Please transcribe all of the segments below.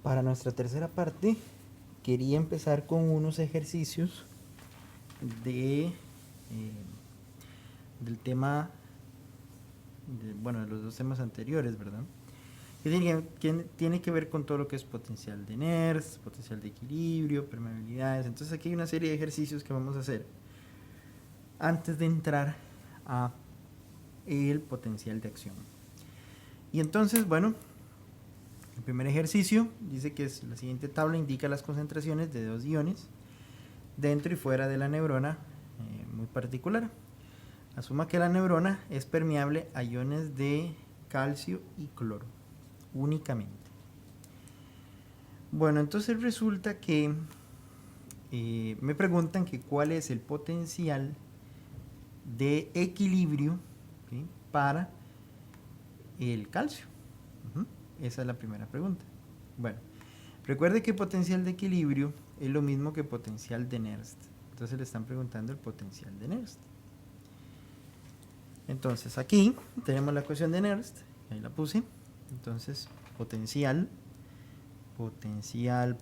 Para nuestra tercera parte, quería empezar con unos ejercicios de, del tema, de los dos temas anteriores, ¿verdad? Que tiene que ver con todo lo que es potencial de Nernst, potencial de equilibrio, permeabilidades. Entonces aquí hay una serie de ejercicios que vamos a hacer antes de entrar a el potencial de acción. Y entonces, bueno, el primer ejercicio dice que la siguiente tabla indica las concentraciones de dos iones dentro y fuera de la neurona muy particular. Asuma que la neurona es permeable a iones de calcio y cloro únicamente. Bueno, entonces resulta que me preguntan que cuál es el potencial de equilibrio, ¿sí?, para el calcio. Esa es la primera pregunta. Bueno, recuerde que potencial de equilibrio es lo mismo que potencial de Nernst. Entonces le están preguntando el potencial de Nernst. Entonces aquí tenemos la ecuación de Nernst, ahí la puse. Entonces potencial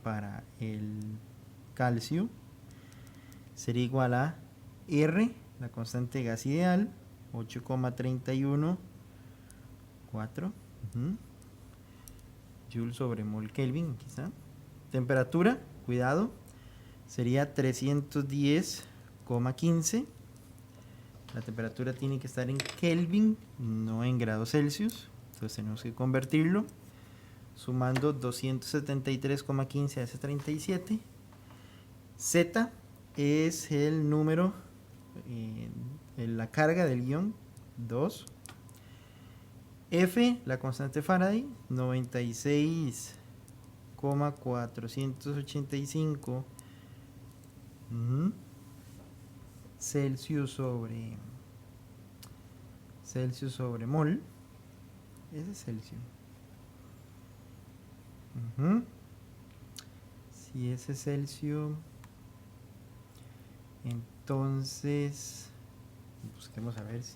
para el calcio sería igual a R, la constante de gas ideal, 8,314 Joule sobre mol Kelvin, quizá. Temperatura, cuidado, sería 310,15. La temperatura tiene que estar en Kelvin, no en grados Celsius. Entonces tenemos que convertirlo sumando 273,15 a ese 37. Z es el número, la carga del ion, 2. F, la constante Faraday, 96,485 Celsius sobre mol. Ese es Celsius. Si ese es Celsius, entonces busquemos a ver si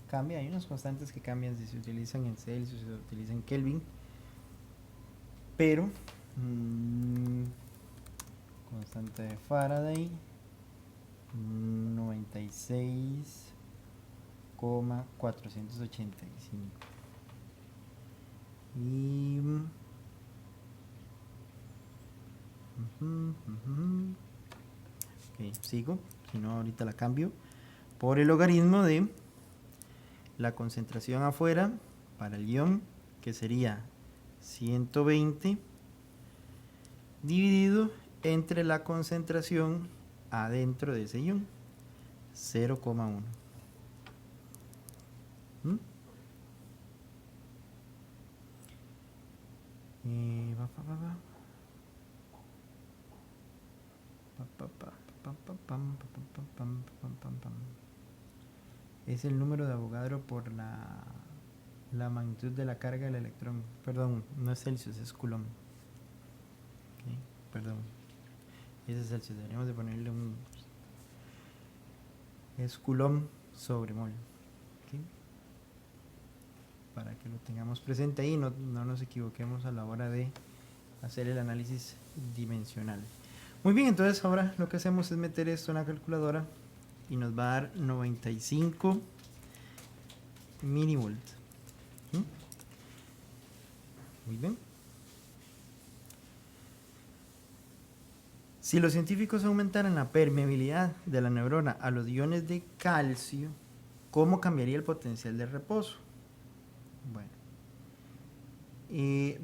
cambia. Hay unas constantes que cambian si se utilizan en Celsius, si se utilizan en Kelvin, pero constante de Faraday 96,485 y ok, sigo, si no ahorita la cambio por el logaritmo de la concentración afuera para el ion, que sería 120 dividido entre la concentración adentro de ese ion, 0,1. Es el número de Avogadro por la magnitud de la carga del electrón. Perdón, no es Celsius, es Coulomb. Okay, perdón. Ese es Celsius, deberíamos de ponerle un... Es Coulomb sobre mol. Okay, para que lo tengamos presente ahí, no nos equivoquemos a la hora de hacer el análisis dimensional. Muy bien, entonces ahora lo que hacemos es meter esto en la calculadora y nos va a dar 95 milivolts. Muy bien. Si los científicos aumentaran la permeabilidad de la neurona a los iones de calcio, ¿cómo cambiaría el potencial de reposo? Bueno,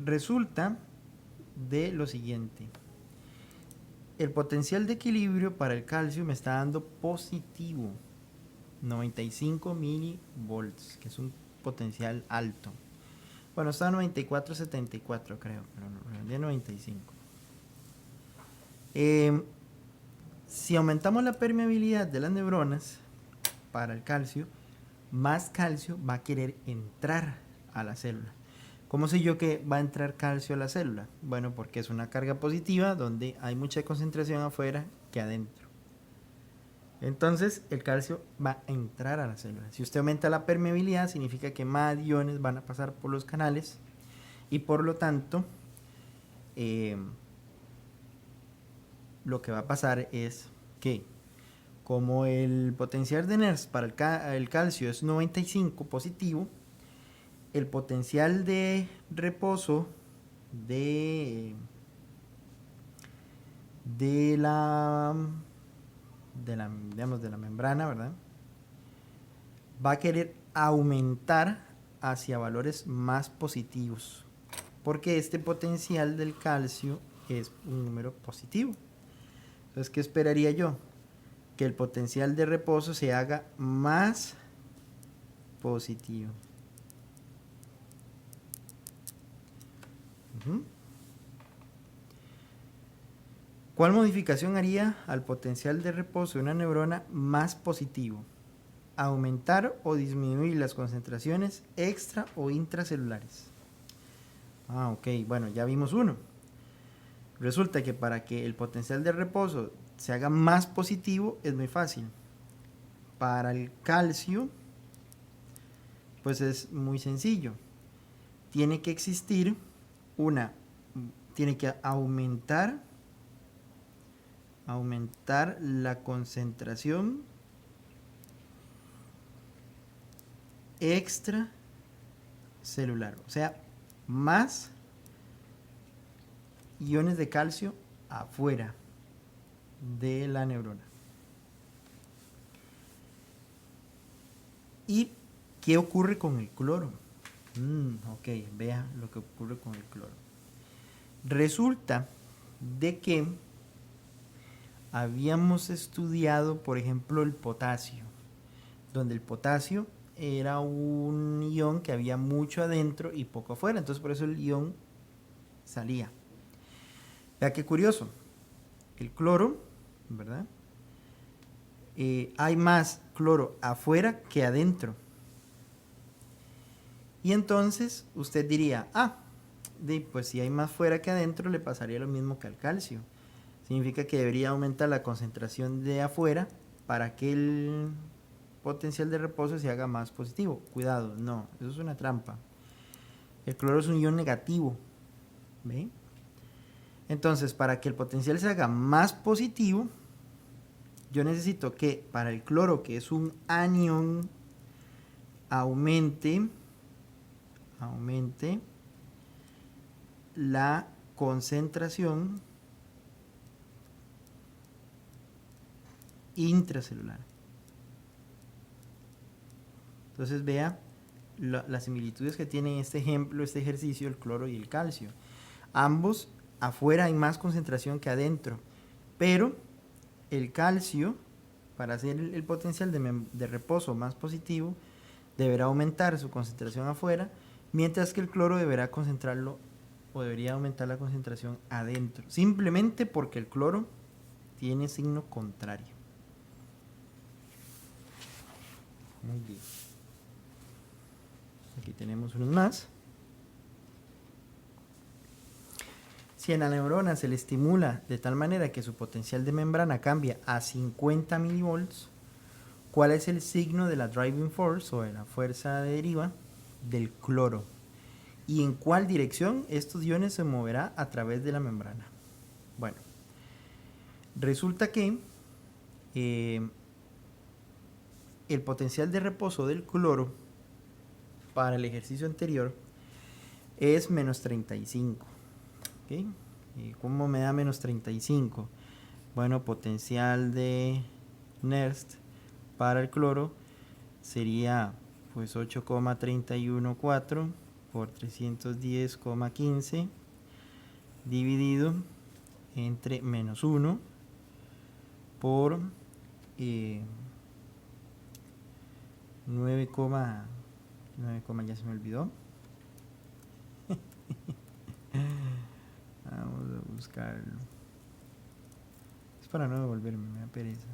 resulta de lo siguiente. El potencial de equilibrio para el calcio me está dando positivo, 95 milivolts, que es un potencial alto. Bueno, está a 94,74 creo, pero no, de 95. Si aumentamos la permeabilidad de las neuronas para el calcio, más calcio va a querer entrar a la célula. ¿Cómo sé yo que va a entrar calcio a la célula? Bueno, porque es una carga positiva donde hay mucha concentración afuera que adentro. Entonces el calcio va a entrar a la célula. Si usted aumenta la permeabilidad, significa que más iones van a pasar por los canales y por lo tanto lo que va a pasar es que como el potencial de Nernst para el calcio es 95 positivo, el potencial de reposo de digamos, de la membrana, ¿verdad? Va a querer aumentar hacia valores más positivos, porque este potencial del calcio es un número positivo. Entonces, ¿qué esperaría yo? Que el potencial de reposo se haga más positivo. ¿Cuál modificación haría al potencial de reposo de una neurona más positivo? Aumentar o disminuir las concentraciones extra o intracelulares. Ok, bueno, ya vimos uno. Resulta que para que el potencial de reposo se haga más positivo es muy fácil. Para el calcio, pues es muy sencillo. Tiene que existir tiene que aumentar la concentración extracelular, o sea, más iones de calcio afuera de la neurona. ¿Y qué ocurre con el cloro? Ok, vea lo que ocurre con el cloro. Resulta de que habíamos estudiado, por ejemplo, el potasio, donde el potasio era un ion que había mucho adentro y poco afuera, entonces por eso el ion salía. Vea qué curioso, el cloro, ¿verdad? Hay más cloro afuera que adentro. Y entonces usted diría, pues si hay más fuera que adentro, le pasaría lo mismo que al calcio. Significa que debería aumentar la concentración de afuera para que el potencial de reposo se haga más positivo. Cuidado, no, eso es una trampa. El cloro es un ion negativo. ¿Ve? Entonces, para que el potencial se haga más positivo, yo necesito que para el cloro, que es un anión, aumente la concentración intracelular. Entonces vea las similitudes que tiene este ejemplo, este ejercicio, el cloro y el calcio. Ambos afuera hay más concentración que adentro, pero el calcio, para hacer el potencial de reposo más positivo, deberá aumentar su concentración afuera, mientras que el cloro deberá concentrarlo o debería aumentar la concentración adentro, simplemente porque el cloro tiene signo contrario. Muy bien. Aquí tenemos unos más. Si en la neurona se le estimula de tal manera que su potencial de membrana cambia a 50 milivolts, ¿cuál es el signo de la driving force o de la fuerza de deriva del cloro? ¿Y en cuál dirección estos iones se moverá a través de la membrana? Bueno, resulta que el potencial de reposo del cloro para el ejercicio anterior es menos 35. ¿Okay? ¿Y cómo me da menos 35? Bueno, potencial de Nernst para el cloro sería pues 8,314 por 310,15 dividido entre menos 1 por 9, ya se me olvidó. Vamos a buscarlo. Es para no devolverme, me da pereza.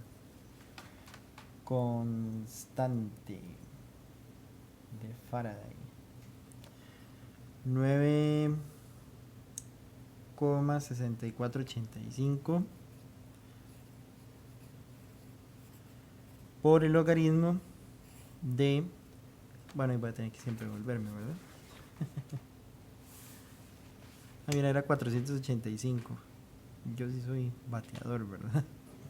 Constante de Faraday. 9,6485 por el logaritmo de... Bueno, y voy a tener que siempre devolverme, ¿verdad? Ah, mira, era 485. Yo sí soy bateador, ¿verdad?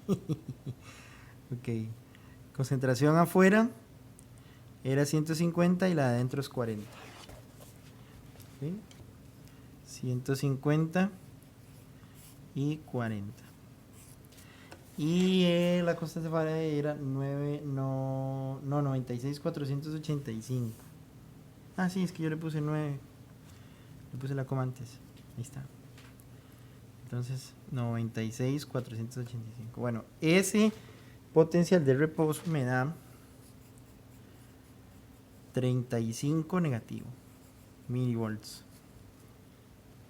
Ok. Concentración afuera era 150 y la de adentro es 40. ¿Sí? 150 y 40. Y la constante Faraday era 96,485. Ah, sí, es que yo le puse 9. Le puse la coma antes. Ahí está. Entonces, 96,485. Bueno, ese potencial de reposo me da 35 negativo milivolts.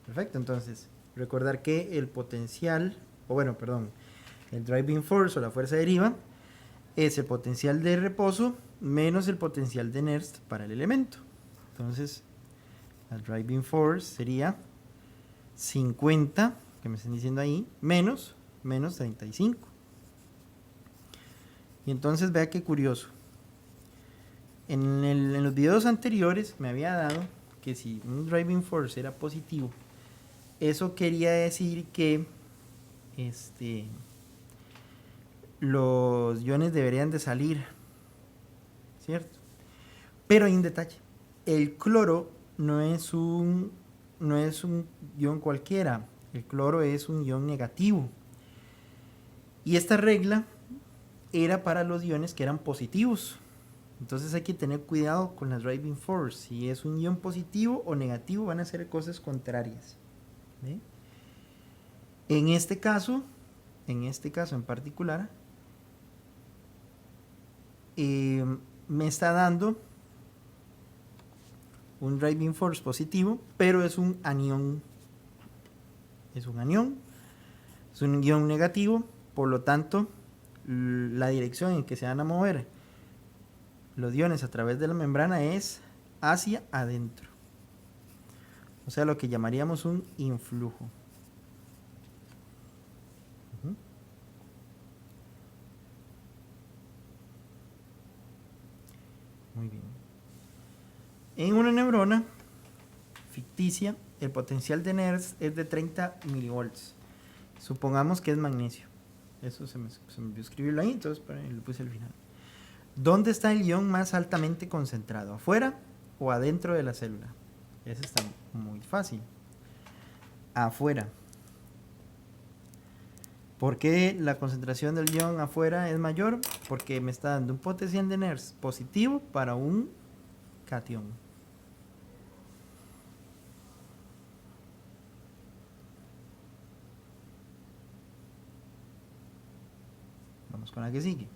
Perfecto, entonces, recordar que el potencial, el driving force o la fuerza deriva es el potencial de reposo menos el potencial de Nernst para el elemento. Entonces, la driving force sería 50, que me están diciendo ahí, menos 35. Y entonces vea qué curioso. En los videos anteriores me había dado que si un driving force era positivo, eso quería decir que los iones deberían de salir, ¿cierto? Pero hay un detalle. El cloro no es un ion cualquiera. El cloro es un ion negativo. Y esta regla era para los iones que eran positivos. Entonces hay que tener cuidado con la driving force. Si es un ion positivo o negativo, van a ser cosas contrarias. ¿Ve? En este caso en particular, me está dando un driving force positivo, pero es un anión. Es un anión, es un ion negativo, por lo tanto, la dirección en que se van a mover los iones a través de la membrana es hacia adentro. O sea, lo que llamaríamos un influjo. Muy bien. En una neurona ficticia, el potencial de Nernst es de 30 milivolts. Supongamos que es magnesio. Eso se me olvidó escribirlo ahí, entonces lo puse al final. ¿Dónde está el ion más altamente concentrado? ¿Afuera o adentro de la célula? Eso está muy fácil. Afuera. ¿Por qué la concentración del ion afuera es mayor? Porque me está dando un potencial de Nernst positivo para un cation. Vamos con la que sigue.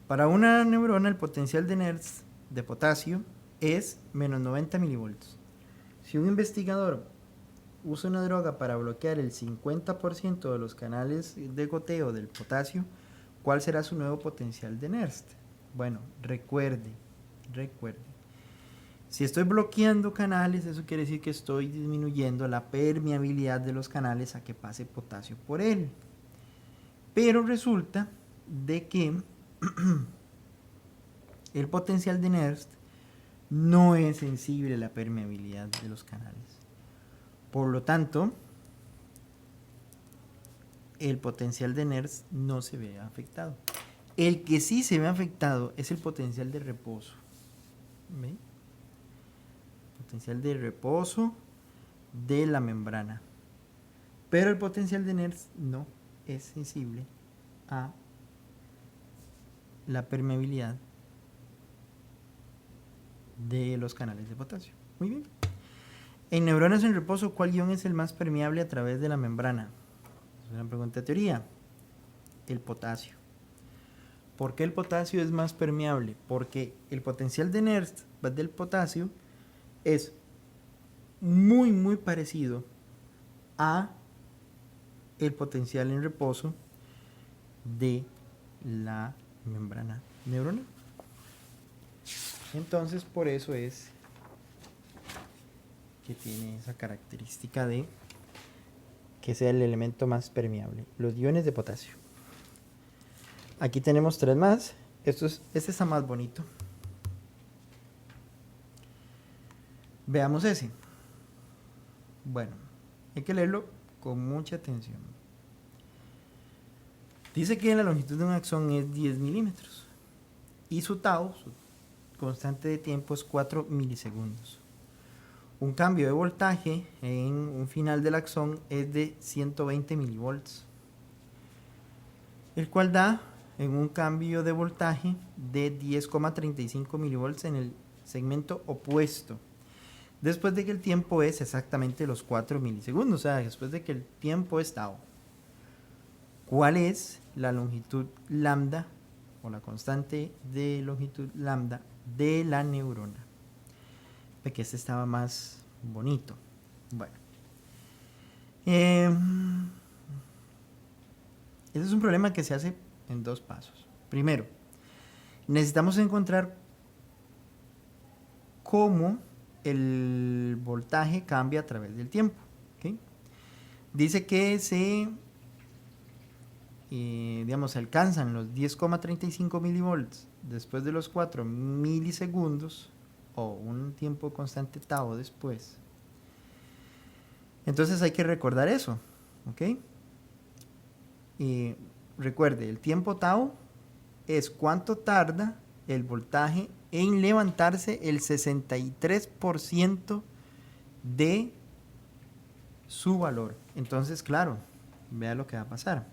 Para una neurona el potencial de Nernst de potasio es menos 90 milivolts. Si un investigador usa una droga para bloquear el 50% de los canales de goteo del potasio, ¿cuál será su nuevo potencial de Nernst? Bueno, recuerde, si estoy bloqueando canales, eso quiere decir que estoy disminuyendo la permeabilidad de los canales a que pase potasio por él. Pero resulta de que el potencial de Nernst no es sensible a la permeabilidad de los canales. Por lo tanto, el potencial de Nernst no se ve afectado. El que sí se ve afectado es el potencial de reposo. ¿Ve? Potencial de reposo de la membrana. Pero el potencial de Nernst no es sensible a la permeabilidad de los canales de potasio. Muy bien. En neuronas en reposo, ¿cuál ion es el más permeable a través de la membrana? Es una pregunta de teoría. El potasio. ¿Por qué el potasio es más permeable? Porque el potencial de Nernst del potasio es muy parecido a el potencial en reposo de la membrana neuronal. Entonces, por eso es que tiene esa característica de que sea el elemento más permeable. Los iones de potasio. Aquí tenemos 3 más. Este está más bonito. Veamos ese. Bueno, hay que leerlo con mucha atención. Dice que la longitud de un axón es 10 milímetros y su tau, su constante de tiempo, es 4 milisegundos. Un cambio de voltaje en un final del axón es de 120 milivolts, el cual da en un cambio de voltaje de 10,35 milivolts en el segmento opuesto, después de que el tiempo es exactamente los 4 milisegundos, o sea, después de que el tiempo es tau. ¿Cuál es la longitud lambda o la constante de longitud lambda de la neurona? Porque este estaba más bonito. Bueno. Este es un problema que se hace en dos pasos. Primero, necesitamos encontrar cómo el voltaje cambia a través del tiempo. ¿Okay? Dice que se alcanzan los 10,35 milivolts después de los 4 milisegundos o un tiempo constante tau después. Entonces hay que recordar eso, ¿ok? Recuerde, el tiempo tau es cuánto tarda el voltaje en levantarse el 63% de su valor. Entonces, claro, vea lo que va a pasar.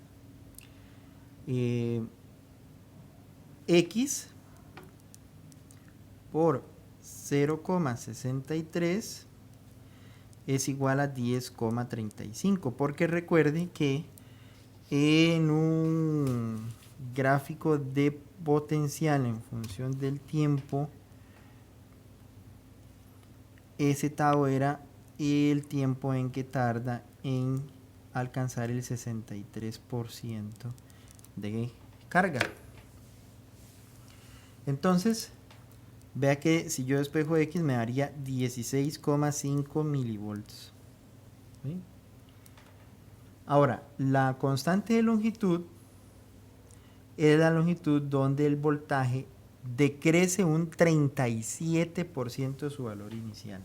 X por 0,63 es igual a 10,35, porque recuerde que en un gráfico de potencial en función del tiempo, ese tau era el tiempo en que tarda en alcanzar el 63% de carga. Entonces, vea que si yo despejo X me daría 16,5 milivolts. ¿Sí? Ahora, la constante de longitud es la longitud donde el voltaje decrece un 37% de su valor inicial.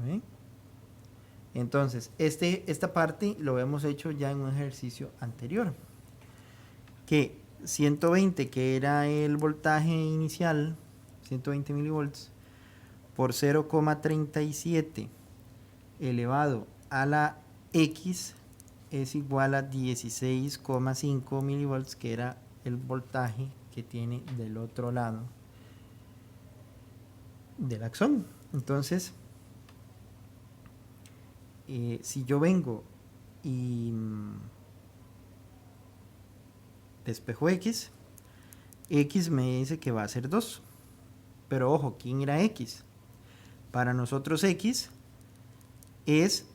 ¿Sí? Entonces, esta parte lo hemos hecho ya en un ejercicio anterior. Que 120, que era el voltaje inicial, 120 milivolts, por 0,37 elevado a la X es igual a 16,5 milivolts, que era el voltaje que tiene del otro lado del axón. Entonces, si yo vengo y despejo X me dice que va a ser 2. Pero ojo, ¿quién era X? Para nosotros X es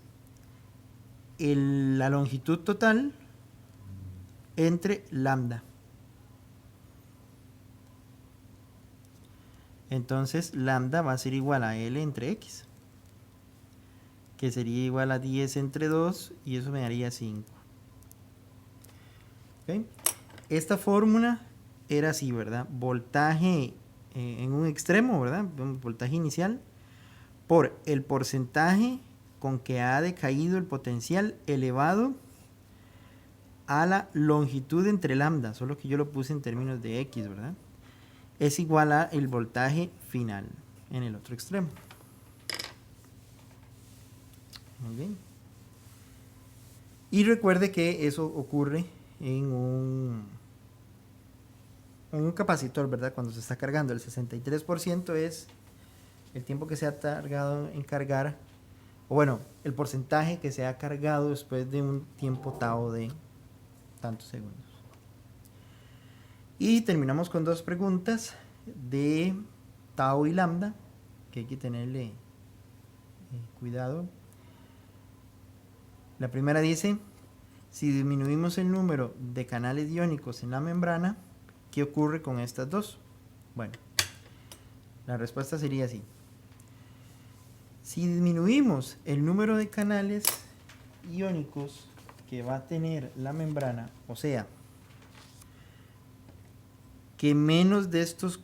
la longitud total entre lambda. Entonces lambda va a ser igual a L entre X, que sería igual a 10 entre 2, y eso me daría 5. ¿Okay? Esta fórmula era así, ¿verdad? Voltaje en un extremo, ¿verdad? Voltaje inicial por el porcentaje con que ha decaído el potencial elevado a la longitud entre lambda, solo que yo lo puse en términos de X, ¿verdad? Es igual a el voltaje final en el otro extremo. Muy bien. Y recuerde que eso ocurre en un capacitor, ¿verdad? Cuando se está cargando, el 63% es el tiempo que se ha tardado en cargar, o bueno, el porcentaje que se ha cargado después de un tiempo tau de tantos segundos. Y terminamos con dos preguntas de tau y lambda, que hay que tenerle cuidado. La primera dice: si disminuimos el número de canales iónicos en la membrana, ¿qué ocurre con estas dos? Bueno, la respuesta sería así. Si disminuimos el número de canales iónicos que va a tener la membrana, o sea, que menos de estas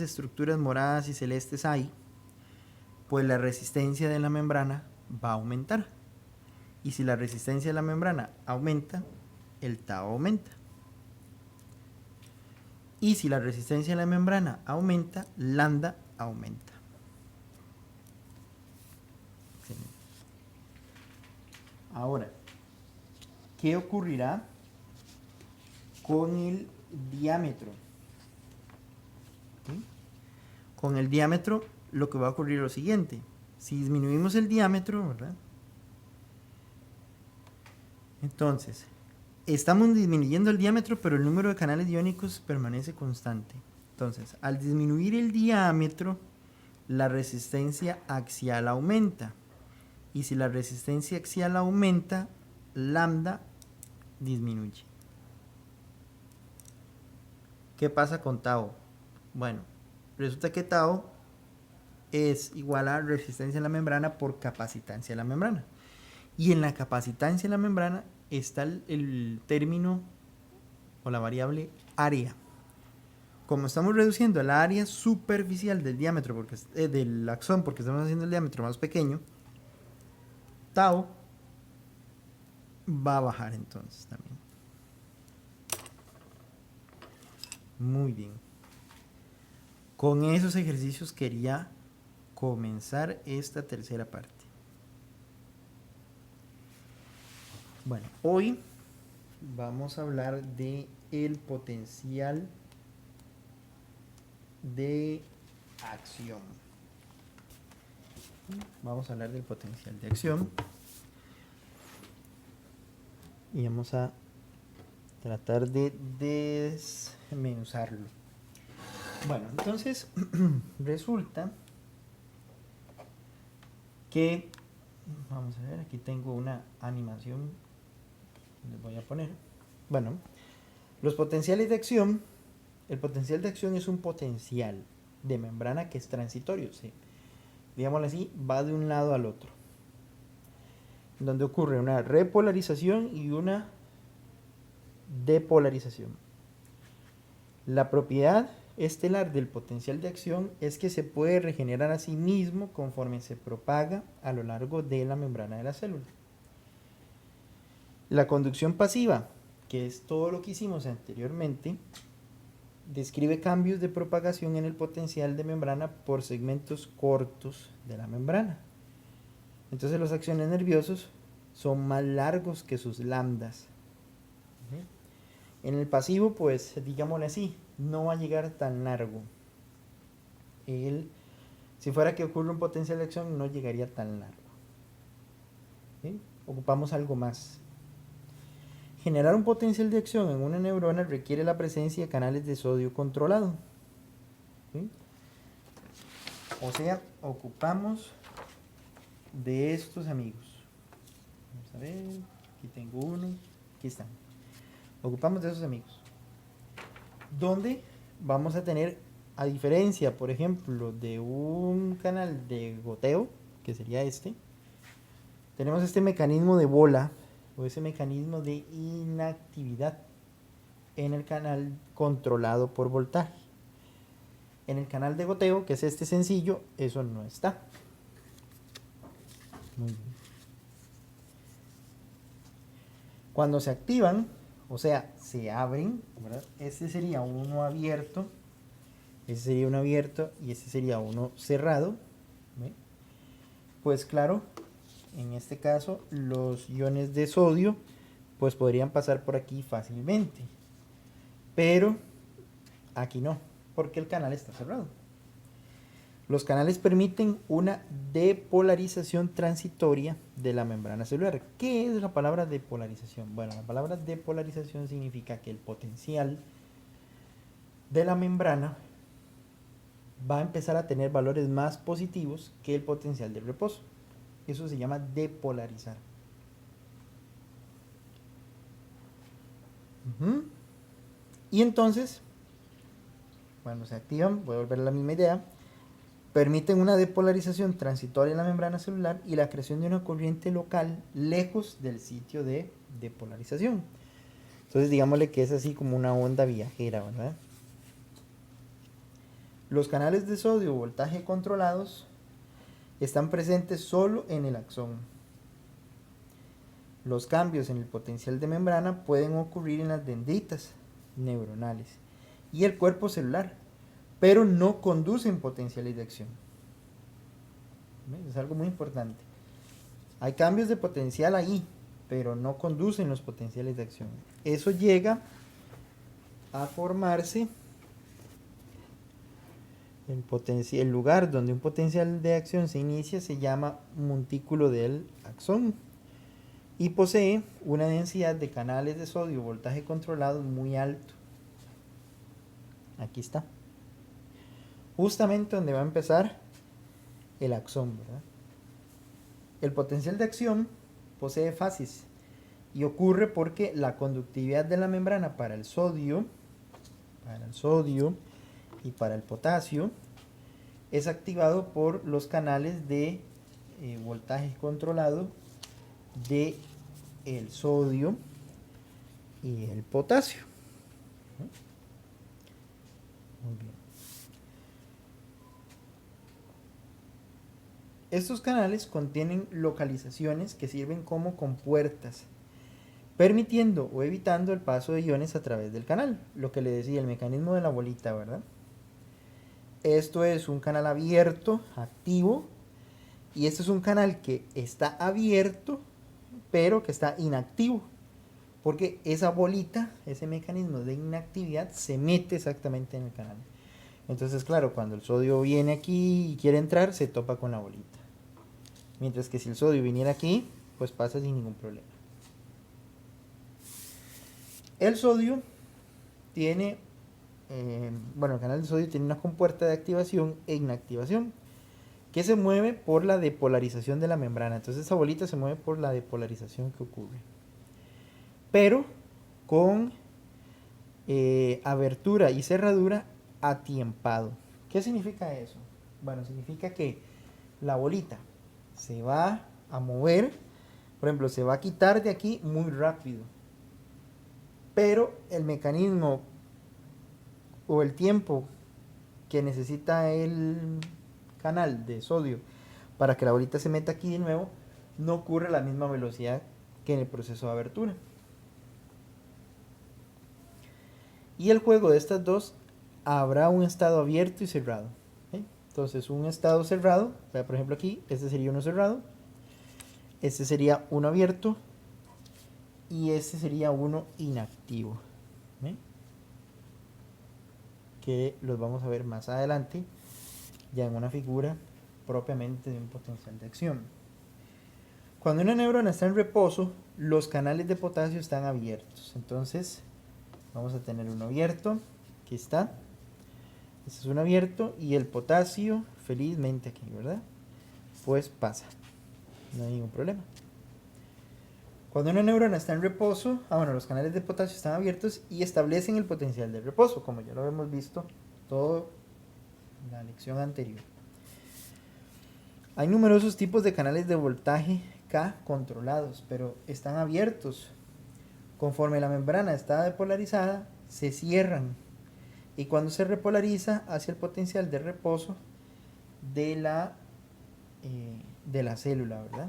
estructuras moradas y celestes hay, pues la resistencia de la membrana va a aumentar. Y si la resistencia de la membrana aumenta, el tau aumenta. Y si la resistencia de la membrana aumenta, lambda aumenta. Excelente. Ahora, ¿qué ocurrirá con el diámetro? ¿Sí? Con el diámetro lo que va a ocurrir es lo siguiente. Si disminuimos el diámetro, ¿verdad? Entonces, estamos disminuyendo el diámetro, pero el número de canales iónicos permanece constante. Entonces, al disminuir el diámetro, la resistencia axial aumenta. Y si la resistencia axial aumenta, lambda disminuye. ¿Qué pasa con tau? Bueno, resulta que tau es igual a resistencia de la membrana por capacitancia de la membrana. Y en la capacitancia de la membrana está el término o la variable área. Como estamos reduciendo la área superficial del diámetro, del axón, porque estamos haciendo el diámetro más pequeño, tau va a bajar entonces también. Muy bien. Con esos ejercicios quería comenzar esta tercera parte. Bueno, hoy vamos a hablar de el potencial de acción. Vamos a hablar del potencial de acción. Y vamos a tratar de desmenuzarlo. Bueno, entonces resulta que, vamos a ver, aquí tengo una animación, les voy a poner. Bueno, los potenciales de acción, el potencial de acción es un potencial de membrana que es transitorio, ¿sí? Digámoslo así, va de un lado al otro, donde ocurre una repolarización y una depolarización. La propiedad estelar del potencial de acción es que se puede regenerar a sí mismo conforme se propaga a lo largo de la membrana de la célula. La conducción pasiva, que es todo lo que hicimos anteriormente, describe cambios de propagación en el potencial de membrana por segmentos cortos de la membrana. Entonces los axones nerviosos son más largos que sus lambdas. En el pasivo, pues, digámosle así, no va a llegar tan largo. Si fuera que ocurre un potencial de acción, no llegaría tan largo. ¿Sí? Ocupamos algo más. Generar un potencial de acción en una neurona requiere la presencia de canales de sodio controlado. ¿Sí? O sea, ocupamos de estos amigos. Vamos a ver, aquí tengo uno, aquí están. Ocupamos de esos amigos. Donde vamos a tener, a diferencia, por ejemplo, de un canal de goteo, que sería este, tenemos este mecanismo de bola, o ese mecanismo de inactividad en el canal controlado por voltaje. En el canal de goteo, que es este sencillo, eso no está. Muy bien. Cuando se activan, o sea, se abren, ¿verdad? Este sería uno abierto, este sería uno abierto y este sería uno cerrado. ¿Ve? Pues claro, en este caso los iones de sodio pues podrían pasar por aquí fácilmente, pero aquí no, porque el canal está cerrado. Los canales permiten una depolarización transitoria de la membrana celular. ¿Qué es la palabra depolarización? Bueno, la palabra depolarización significa que el potencial de la membrana va a empezar a tener valores más positivos que el potencial de reposo. Eso se llama depolarizar. Y entonces, cuando se activan, voy a volver a la misma idea, permiten una depolarización transitoria en la membrana celular y la creación de una corriente local lejos del sitio de depolarización. Entonces digámosle que es así como una onda viajera, ¿verdad? Los canales de sodio voltaje controlados están presentes solo en el axón. Los cambios en el potencial de membrana pueden ocurrir en las dendritas neuronales y el cuerpo celular, pero no conducen potenciales de acción. Es algo muy importante. Hay cambios de potencial ahí, pero no conducen los potenciales de acción. Eso llega a formarse el lugar donde un potencial de acción se inicia se llama montículo del axón y posee una densidad de canales de sodio voltaje controlado muy alto. Aquí está. Justamente donde va a empezar el axón, ¿verdad? El potencial de acción posee fases y ocurre porque la conductividad de la membrana para el sodio y para el potasio es activado por los canales de voltaje controlado de el sodio y el potasio. Muy bien. Estos canales contienen localizaciones que sirven como compuertas, permitiendo o evitando el paso de iones a través del canal. Lo que le decía, el mecanismo de la bolita, ¿verdad? Esto es un canal abierto, activo, y este es un canal que está abierto, pero que está inactivo, porque esa bolita, ese mecanismo de inactividad, se mete exactamente en el canal. Entonces, claro, cuando el sodio viene aquí y quiere entrar, se topa con la bolita. Mientras que si el sodio viniera aquí, pues pasa sin ningún problema. El sodio tiene, el canal de sodio tiene una compuerta de activación e inactivación que se mueve por la depolarización de la membrana. Entonces esa bolita se mueve por la depolarización que ocurre. Pero con abertura y cerradura atiempado. ¿Qué significa eso? Bueno, significa que la bolita se va a mover, por ejemplo, se va a quitar de aquí muy rápido, pero el mecanismo o el tiempo que necesita el canal de sodio para que la bolita se meta aquí de nuevo no ocurre a la misma velocidad que en el proceso de abertura. Y el juego de estas dos habrá un estado abierto y cerrado. Entonces un estado cerrado, por ejemplo aquí, este sería uno cerrado, este sería uno abierto y este sería uno inactivo, que los vamos a ver más adelante ya en una figura propiamente de un potencial de acción. Cuando una neurona está en reposo, los canales de potasio están abiertos. Entonces vamos a tener uno abierto, aquí está. Este es un abierto y el potasio felizmente aquí, ¿verdad? Pues pasa, no hay ningún problema. Cuando una neurona está en reposo, los canales de potasio están abiertos y establecen el potencial de reposo, como ya lo hemos visto todo en la lección anterior. Hay numerosos tipos de canales de voltaje K controlados, pero están abiertos. Conforme la membrana está depolarizada, se cierran. Y cuando se repolariza hacia el potencial de reposo de la célula, ¿verdad?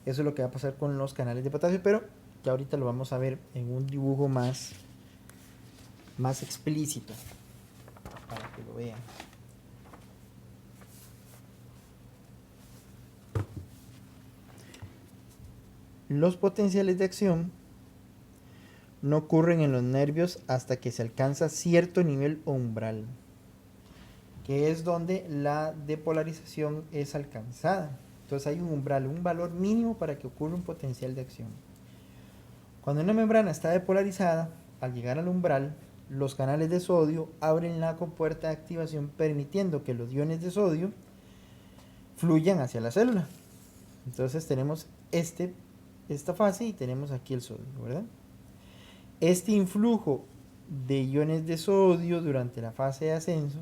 Eso es lo que va a pasar con los canales de potasio, pero ya ahorita lo vamos a ver en un dibujo más explícito para que lo vean. Los potenciales de acción no ocurren en los nervios hasta que se alcanza cierto nivel umbral, que es donde la depolarización es alcanzada. Entonces hay un umbral, un valor mínimo para que ocurra un potencial de acción. Cuando una membrana está depolarizada, al llegar al umbral, los canales de sodio abren la compuerta de activación permitiendo que los iones de sodio fluyan hacia la célula. Entonces tenemos esta fase y tenemos aquí el sodio, ¿verdad? Este influjo de iones de sodio durante la fase de ascenso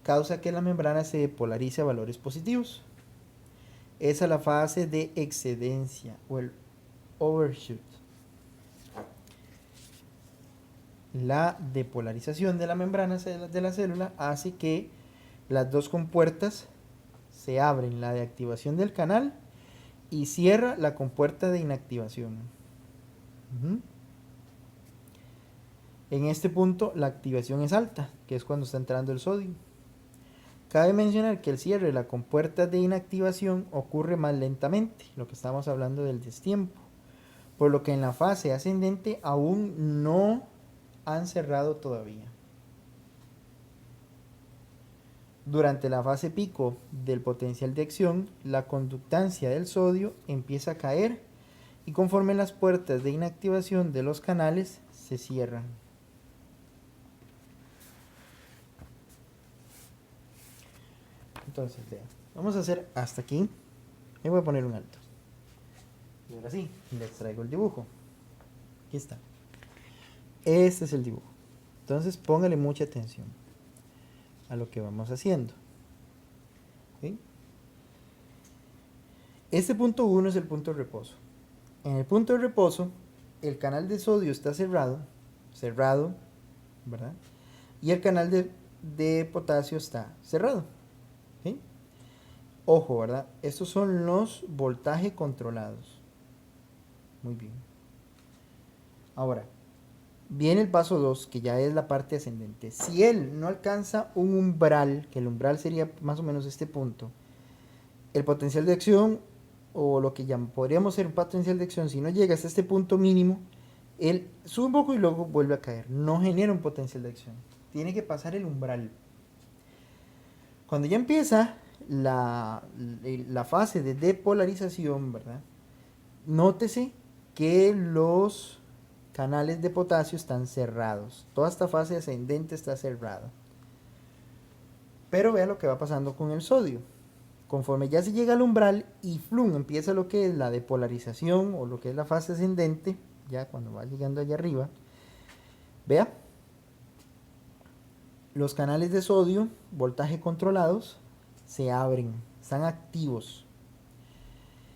causa que la membrana se depolarice a valores positivos. Esa es la fase de excedencia o el overshoot. La depolarización de la membrana de la célula hace que las dos compuertas se abren la de activación del canal y cierra la compuerta de inactivación. Uh-huh. En este punto la activación es alta, que es cuando está entrando el sodio. Cabe mencionar que el cierre de la compuerta de inactivación ocurre más lentamente, lo que estamos hablando del destiempo, por lo que en la fase ascendente aún no han cerrado todavía. Durante la fase pico del potencial de acción, la conductancia del sodio empieza a caer y conforme las puertas de inactivación de los canales se cierran. Entonces, vean, vamos a hacer hasta aquí. Y voy a poner un alto. Y ahora sí, les traigo el dibujo. Aquí está. Este es el dibujo. Entonces, póngale mucha atención a lo que vamos haciendo. ¿Sí? Este punto 1 es el punto de reposo. En el punto de reposo, el canal de sodio está cerrado, ¿verdad? Y el canal de potasio está cerrado. ¿Sí? Ojo, ¿verdad? Estos son los voltajes controlados. Muy bien. Ahora, viene el paso 2, que ya es la parte ascendente. Si él no alcanza un umbral, que el umbral sería más o menos este punto, el potencial de acción, o lo que podríamos ser un potencial de acción, si no llega hasta este punto mínimo, él sube un poco y luego vuelve a caer. No genera un potencial de acción. Tiene que pasar el umbral. Cuando ya empieza la fase de depolarización, ¿verdad? Nótese que los canales de potasio están cerrados. Toda esta fase ascendente está cerrada. Pero vea lo que va pasando con el sodio. Conforme ya se llega al umbral y flum, empieza lo que es la depolarización o lo que es la fase ascendente, ya cuando va llegando allá arriba, vea, los canales de sodio, voltaje controlados, se abren, están activos.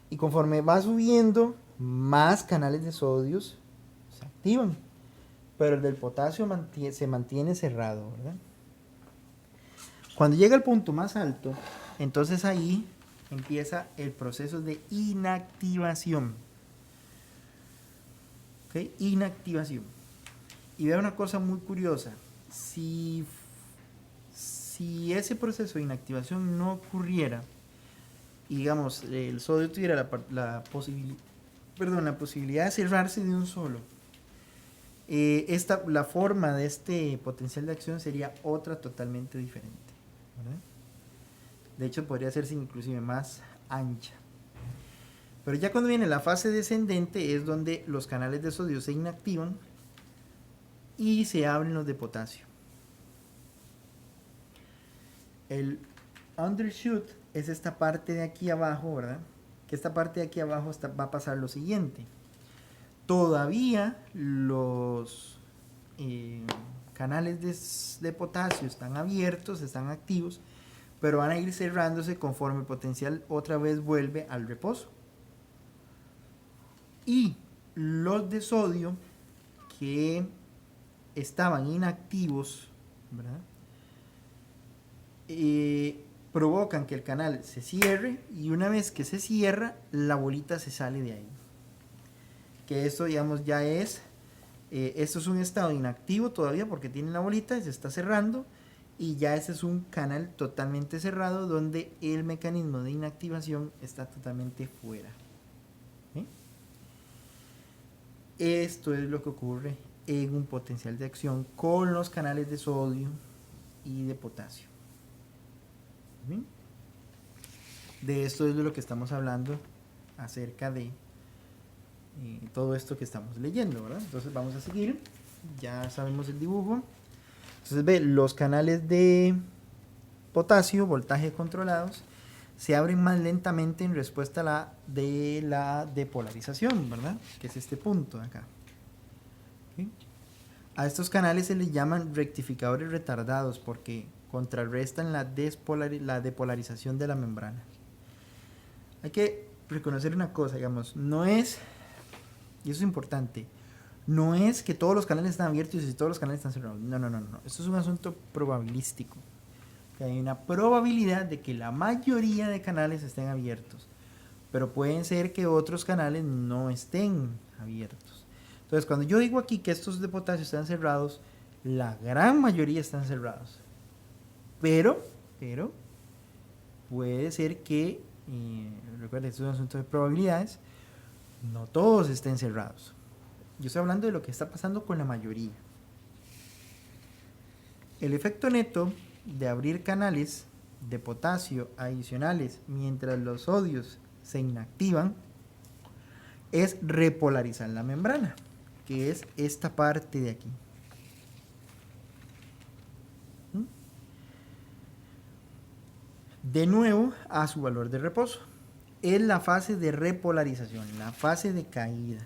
Y conforme va subiendo, más canales de sodio se activan. Pero el del potasio se mantiene cerrado, ¿verdad? Cuando llega al punto más alto, entonces ahí empieza el proceso de inactivación. ¿Ok? Inactivación. Y vea una cosa muy curiosa. Si ese proceso de inactivación no ocurriera, y digamos, el sodio tuviera la posibilidad de cerrarse de un solo, la forma de este potencial de acción sería otra totalmente diferente, ¿verdad? De hecho, podría hacerse inclusive más ancha. Pero ya cuando viene la fase descendente es donde los canales de sodio se inactivan y se abren los de potasio. El undershoot es esta parte de aquí abajo, ¿verdad? Que esta parte de aquí abajo va a pasar lo siguiente. Todavía los canales de potasio están abiertos, están activos, pero van a ir cerrándose conforme el potencial otra vez vuelve al reposo. Y los de sodio que estaban inactivos, ¿verdad? Provocan que el canal se cierre y una vez que se cierra, la bolita se sale de ahí. Que esto, digamos, ya es, esto es un estado inactivo todavía porque tiene la bolita y se está cerrando, y ya ese es un canal totalmente cerrado donde el mecanismo de inactivación está totalmente fuera. ¿Sí? Esto es lo que ocurre en un potencial de acción con los canales de sodio y de potasio. ¿Sí? De esto es de lo que estamos hablando acerca de todo esto que estamos leyendo, ¿verdad? Entonces vamos a seguir. Ya sabemos el dibujo. Entonces ve, los canales de potasio, voltaje controlados, se abren más lentamente en respuesta a la depolarización, ¿verdad? Que es este punto de acá. ¿Sí? A estos canales se les llaman rectificadores retardados porque contrarrestan la depolarización de la membrana. Hay que reconocer una cosa, digamos, no es, y eso es importante, no es que todos los canales están abiertos y todos los canales están cerrados. No. Esto es un asunto probabilístico. que hay una probabilidad de que la mayoría de canales estén abiertos, pero pueden ser que otros canales no estén abiertos. Entonces, cuando yo digo aquí que estos de potasio están cerrados, la gran mayoría están cerrados. Pero puede ser que, recuerden, esto es un asunto de probabilidades, no todos estén cerrados. Yo estoy hablando de lo que está pasando con la mayoría. El efecto neto de abrir canales de potasio adicionales mientras los sodios se inactivan es repolarizar la membrana, que es esta parte de aquí. De nuevo a su valor de reposo. Es la fase de repolarización, la fase de caída.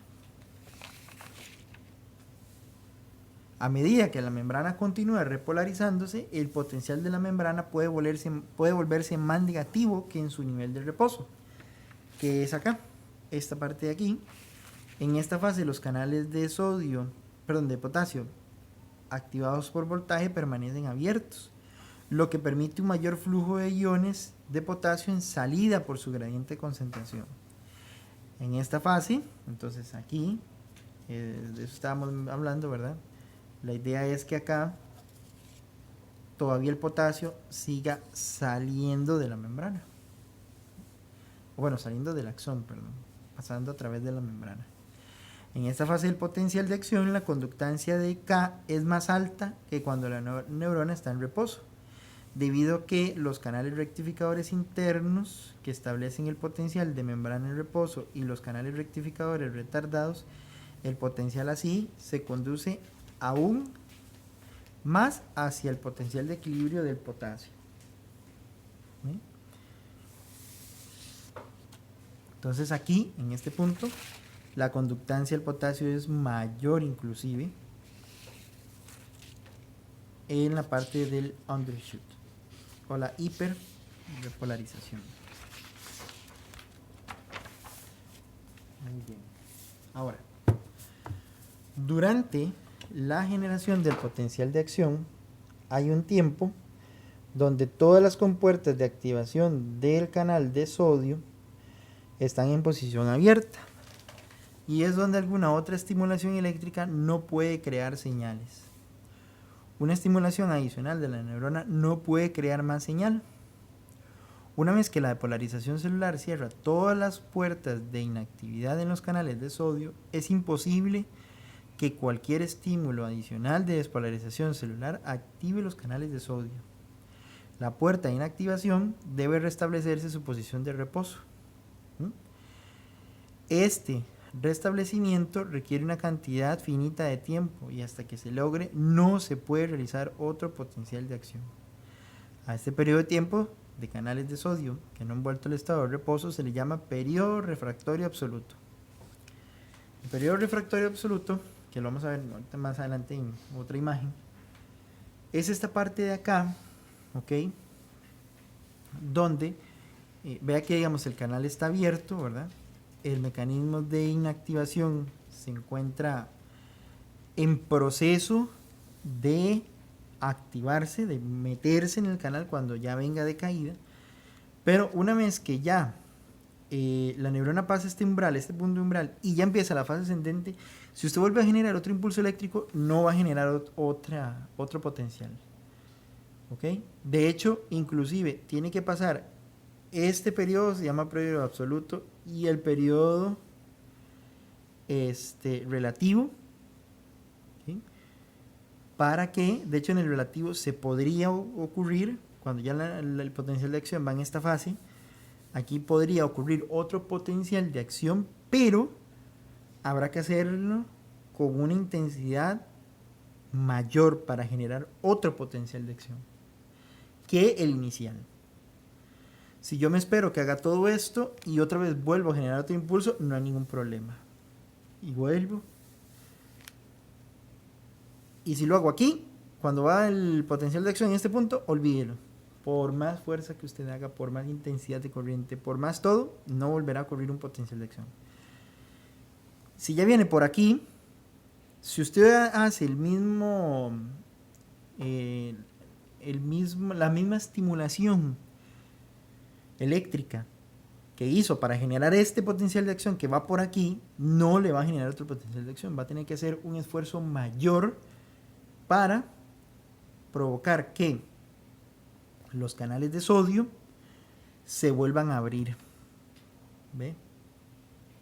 A medida que la membrana continúa repolarizándose, el potencial de la membrana puede volverse más negativo que en su nivel de reposo, que es acá, esta parte de aquí. En esta fase los canales de potasio activados por voltaje permanecen abiertos, lo que permite un mayor flujo de iones de potasio en salida por su gradiente de concentración. En esta fase, entonces aquí, de eso estábamos hablando, ¿verdad? La idea es que acá todavía el potasio siga saliendo de la membrana. Bueno, saliendo del axón, perdón, pasando a través de la membrana. En esta fase del potencial de acción, la conductancia de K es más alta que cuando la neurona está en reposo, debido a que los canales rectificadores internos que establecen el potencial de membrana en reposo y los canales rectificadores retardados, el potencial así se conduce aún más hacia el potencial de equilibrio del potasio. ¿Sí? Entonces aquí, en este punto, la conductancia del potasio es mayor inclusive en la parte del undershoot o la hiperrepolarización. Muy bien. Ahora, durante la generación del potencial de acción hay un tiempo donde todas las compuertas de activación del canal de sodio están en posición abierta y es donde alguna otra estimulación eléctrica no puede crear señales. Una estimulación adicional de la neurona no puede crear más señal. Una vez que la depolarización celular cierra todas las puertas de inactividad en los canales de sodio, es imposible que cualquier estímulo adicional de despolarización celular active los canales de sodio. La puerta de inactivación debe restablecerse su posición de reposo. Este restablecimiento requiere una cantidad finita de tiempo y hasta que se logre no se puede realizar otro potencial de acción. A este periodo de tiempo de canales de sodio que no han vuelto al estado de reposo se le llama periodo refractorio absoluto. El periodo refractorio absoluto, que lo vamos a ver más adelante en otra imagen, es esta parte de acá, ¿ok? Donde, vea que digamos el canal está abierto, ¿verdad? El mecanismo de inactivación se encuentra en proceso de activarse, de meterse en el canal cuando ya venga de caída, pero una vez que ya la neurona pasa este umbral, este punto umbral, y ya empieza la fase ascendente, si usted vuelve a generar otro impulso eléctrico, no va a generar otro potencial. ¿Ok? De hecho, inclusive, tiene que pasar este periodo, se llama periodo absoluto, y el periodo relativo, ¿sí? Para que, de hecho en el relativo se podría ocurrir, cuando ya el potencial de acción va en esta fase, aquí podría ocurrir otro potencial de acción, pero habrá que hacerlo con una intensidad mayor para generar otro potencial de acción que el inicial. Si yo me espero que haga todo esto y otra vez vuelvo a generar otro impulso, no hay ningún problema. Y vuelvo. Y si lo hago aquí, cuando va el potencial de acción en este punto, olvídelo. Por más fuerza que usted haga, por más intensidad de corriente, por más todo, no volverá a ocurrir un potencial de acción. Si ya viene por aquí, si usted hace el mismo la misma estimulación eléctrica que hizo para generar este potencial de acción que va por aquí, no le va a generar otro potencial de acción. Va a tener que hacer un esfuerzo mayor para provocar que los canales de sodio se vuelvan a abrir. ¿Ve?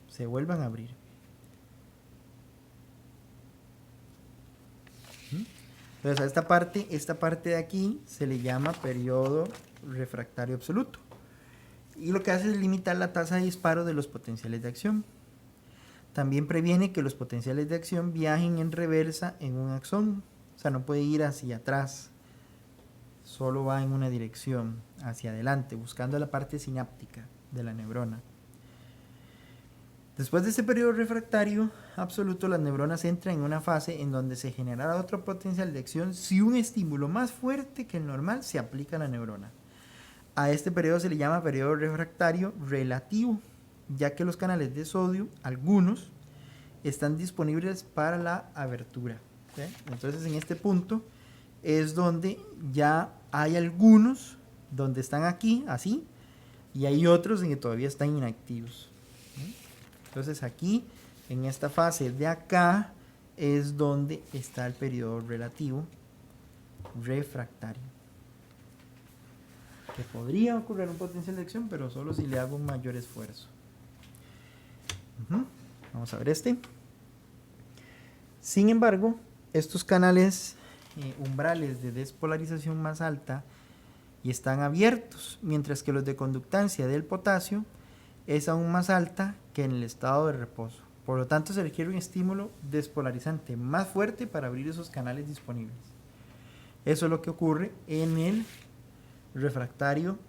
Se vuelvan a abrir. Entonces a esta parte de aquí se le llama periodo refractario absoluto. Y lo que hace es limitar la tasa de disparo de los potenciales de acción. También previene que los potenciales de acción viajen en reversa en un axón. O sea, no puede ir hacia atrás. Solo va en una dirección, hacia adelante, buscando la parte sináptica de la neurona. Después de este periodo refractario absoluto, las neuronas entran en una fase en donde se generará otro potencial de acción si un estímulo más fuerte que el normal se aplica a la neurona. A este periodo se le llama periodo refractario relativo, ya que los canales de sodio, algunos, están disponibles para la abertura. ¿Sí? Entonces en este punto es donde ya hay algunos donde están aquí, así, y hay otros en que todavía están inactivos. ¿Sí? Entonces aquí, en esta fase de acá, es donde está el periodo relativo refractario. Que podría ocurrir un potencial de acción, pero solo si le hago un mayor esfuerzo. Vamos a ver este. Sin embargo, estos canales umbrales de despolarización más alta y están abiertos, mientras que los de conductancia del potasio es aún más alta que en el estado de reposo. Por lo tanto, se requiere un estímulo despolarizante más fuerte para abrir esos canales disponibles. Eso es lo que ocurre en el refractario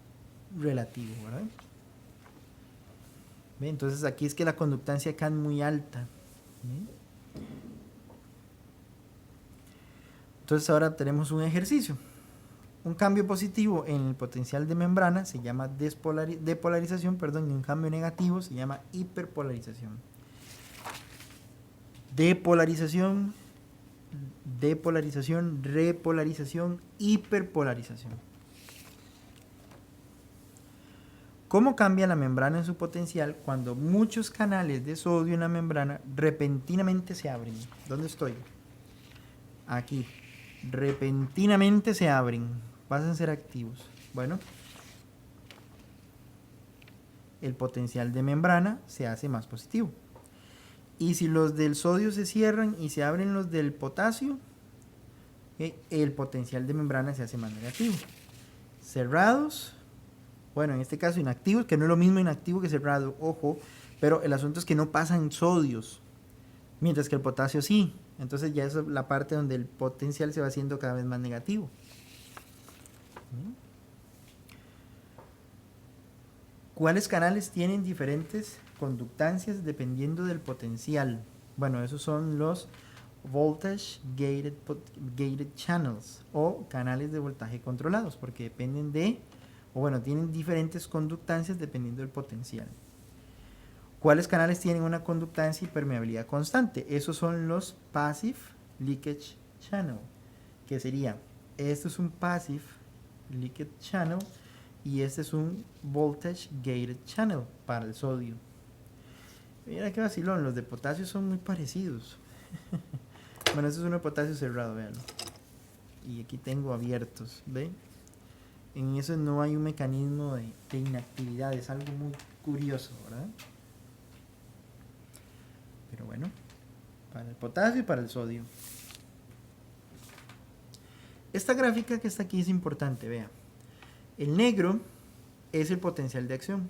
relativo, ¿verdad? ¿Ve? Entonces aquí es que la conductancia acá es muy alta. ¿Ve? Entonces ahora tenemos un ejercicio. Un cambio positivo en el potencial de membrana se llama depolarización, y un cambio negativo se llama hiperpolarización. Depolarización, repolarización, hiperpolarización. ¿Cómo cambia la membrana en su potencial cuando muchos canales de sodio en la membrana repentinamente se abren? ¿Dónde estoy? Aquí. Repentinamente se abren, pasan a ser activos. Bueno, el potencial de membrana se hace más positivo. Y si los del sodio se cierran y se abren los del potasio, el potencial de membrana se hace más negativo. Cerrados, bueno, en este caso inactivos, que no es lo mismo inactivo que cerrado, ojo, pero el asunto es que no pasan sodios, mientras que el potasio sí. Entonces ya es la parte donde el potencial se va haciendo cada vez más negativo. ¿Cuáles canales tienen diferentes conductancias dependiendo del potencial? Bueno, esos son los voltage gated channels o canales de voltaje controlados, porque dependen de, o bueno, tienen diferentes conductancias dependiendo del potencial. ¿Cuáles canales tienen una conductancia y permeabilidad constante? Esos son los passive leakage channel, que sería, este es un passive leakage channel y este es un voltage gated channel para el sodio. Mira qué vacilón, los de potasio son muy parecidos. Bueno, este es uno de potasio cerrado, véanlo. Y aquí tengo abiertos, ¿ven? En eso no hay un mecanismo de inactividad, es algo muy curioso, ¿verdad? Pero bueno, para el potasio y para el sodio. Esta gráfica que está aquí es importante, vea. El negro es el potencial de acción.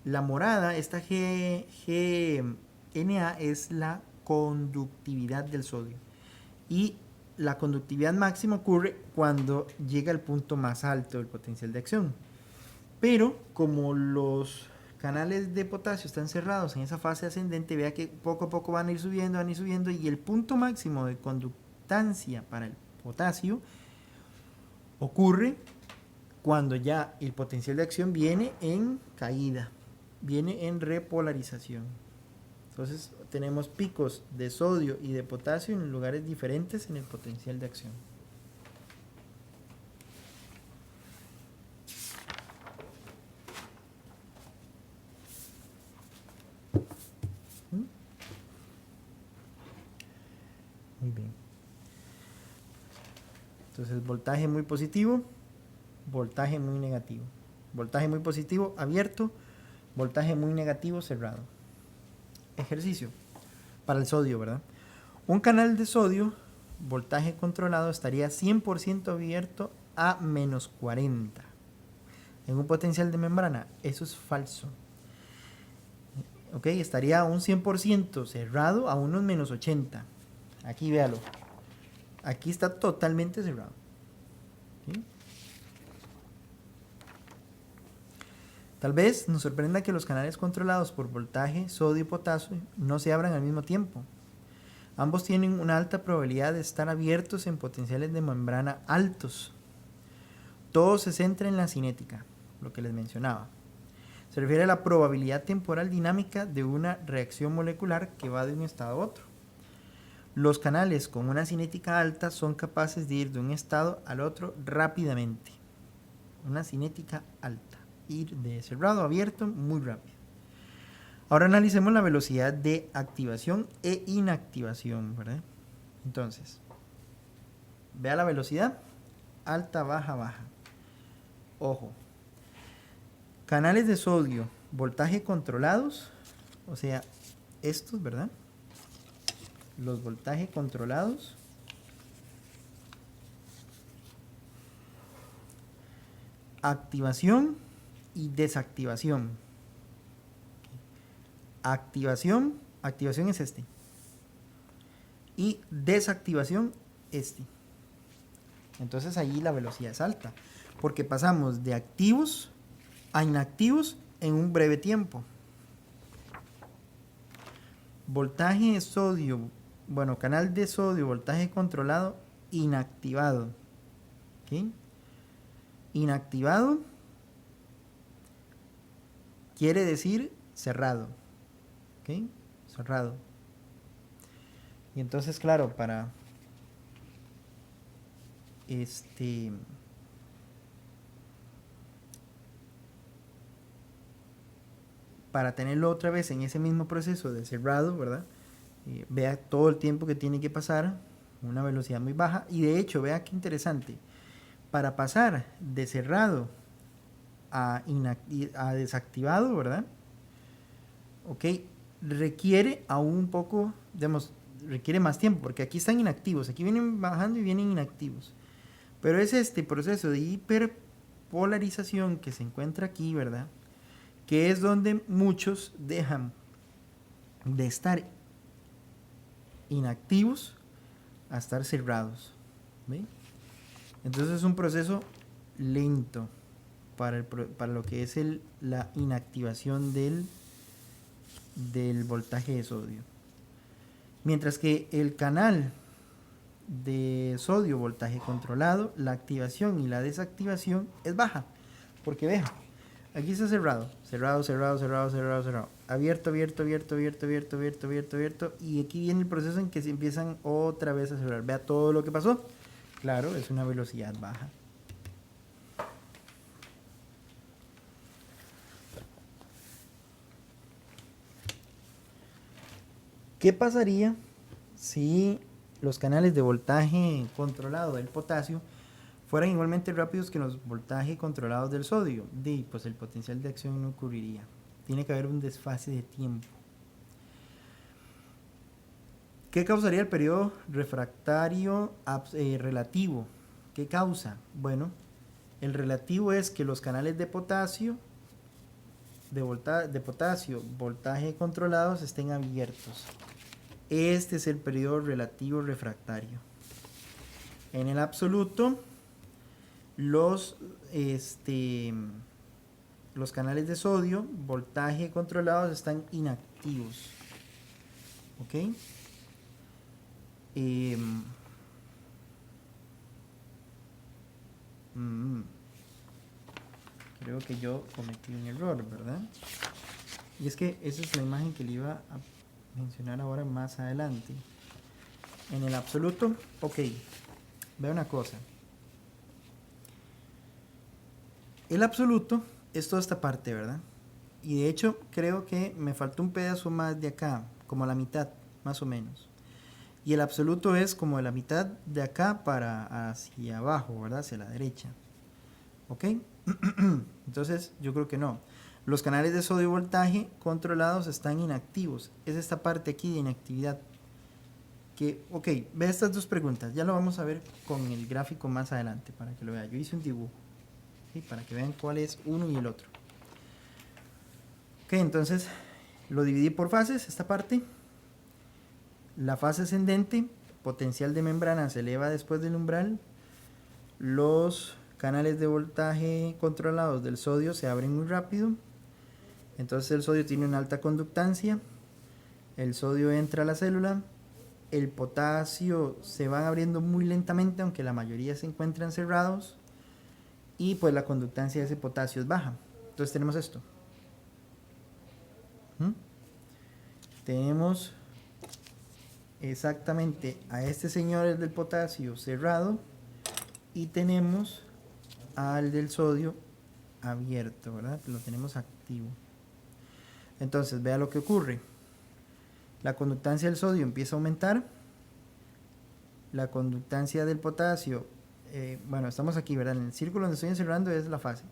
La morada, esta GNA, es la conductividad del sodio. Y la conductividad máxima ocurre cuando llega al punto más alto del potencial de acción. Pero como los canales de potasio están cerrados en esa fase ascendente, vea que poco a poco van a ir subiendo y el punto máximo de conductancia para el potasio ocurre cuando ya el potencial de acción viene en caída, viene en repolarización. Entonces tenemos picos de sodio y de potasio en lugares diferentes en el potencial de acción. Entonces, voltaje muy positivo, voltaje muy negativo. Voltaje muy positivo, abierto, voltaje muy negativo, cerrado. Ejercicio para el sodio, ¿verdad? Un canal de sodio, voltaje controlado, estaría 100% abierto a menos 40. En un potencial de membrana, eso es falso. Ok, estaría un 100% cerrado a unos menos 80. Aquí véalo. Aquí está totalmente cerrado. ¿Sí? Tal vez nos sorprenda que los canales controlados por voltaje, sodio y potasio no se abran al mismo tiempo. Ambos tienen una alta probabilidad de estar abiertos en potenciales de membrana altos. Todo se centra en la cinética, lo que les mencionaba. Se refiere a la probabilidad temporal dinámica de una reacción molecular que va de un estado a otro. Los canales con una cinética alta son capaces de ir de un estado al otro rápidamente. Una cinética alta. Ir de cerrado a abierto muy rápido. Ahora analicemos la velocidad de activación e inactivación, ¿verdad? Entonces, vea la velocidad. Alta, baja, baja. Ojo. Canales de sodio, voltaje controlados. O sea, estos, ¿verdad? Los voltajes controlados. Activación y desactivación. Activación es este. Y desactivación, este. Entonces ahí la velocidad es alta. Porque pasamos de activos a inactivos en un breve tiempo. Voltaje de sodio, bueno, canal de sodio, voltaje controlado, inactivado. ¿Okay? Inactivado quiere decir cerrado. ¿Ok? Cerrado. Y entonces, claro, para tenerlo otra vez en ese mismo proceso de cerrado, ¿verdad? Vea todo el tiempo que tiene que pasar, una velocidad muy baja. Y de hecho, vea qué interesante. Para pasar de cerrado a desactivado, ¿verdad? Ok, requiere aún un poco, digamos, requiere más tiempo, porque aquí están inactivos, aquí vienen bajando y vienen inactivos. Pero es este proceso de hiperpolarización que se encuentra aquí, ¿verdad? Que es donde muchos dejan de estar inactivos a estar cerrados. ¿Ve? Entonces es un proceso lento para lo que es la inactivación del voltaje de sodio. Mientras que el canal de sodio voltaje controlado, la activación y la desactivación es baja. Porque vean, aquí está cerrado, cerrado, cerrado, cerrado, cerrado, cerrado. Abierto, abierto, abierto, abierto, abierto, abierto, abierto, abierto. Y aquí viene el proceso en que se empiezan otra vez a cerrar. Vea todo lo que pasó. Claro, es una velocidad baja. ¿Qué pasaría si los canales de voltaje controlado del potasio fueran igualmente rápidos que los voltajes controlados del sodio? Pues el potencial de acción no ocurriría. Tiene que haber un desfase de tiempo. ¿Qué causaría el periodo refractario relativo? ¿Qué causa? Bueno, el relativo es que los canales de potasio, voltaje controlados, estén abiertos. Este es el periodo relativo refractario. En el absoluto, los canales de sodio, voltaje controlados, están inactivos. ¿Ok? Creo que yo cometí un error, ¿verdad? Y es que esa es la imagen que le iba a mencionar ahora más adelante. En el absoluto, ok, vea una cosa. El absoluto es toda esta parte, ¿verdad? Y de hecho creo que me faltó un pedazo más de acá, como la mitad, más o menos. y el absoluto es como de la mitad de acá para hacia abajo, ¿verdad? Hacia la derecha. ¿Ok? Entonces yo creo que no. Los canales de sodio voltaje controlados están inactivos. Es esta parte aquí de inactividad. Que, ok, ve estas dos preguntas. Ya lo vamos a ver con el gráfico más adelante para que lo vean. Yo hice un dibujo, ¿sí? Para que vean cuál es uno y el otro. Ok, entonces lo dividí por fases, esta parte. La fase ascendente, potencial de membrana se eleva después del umbral. Los canales de voltaje controlados del sodio se abren muy rápido. Entonces el sodio tiene una alta conductancia. El sodio entra a la célula. El potasio se van abriendo muy lentamente, aunque la mayoría se encuentran cerrados. Y pues la conductancia de ese potasio es baja. Entonces tenemos esto. Tenemos exactamente a este señor, el del potasio, cerrado, y tenemos al del sodio abierto, ¿verdad? Lo tenemos activo. Entonces vea lo que ocurre. La conductancia del sodio empieza a aumentar. La conductancia del potasio, bueno, estamos aquí, ¿verdad? En el círculo donde estoy encerrando es la fase.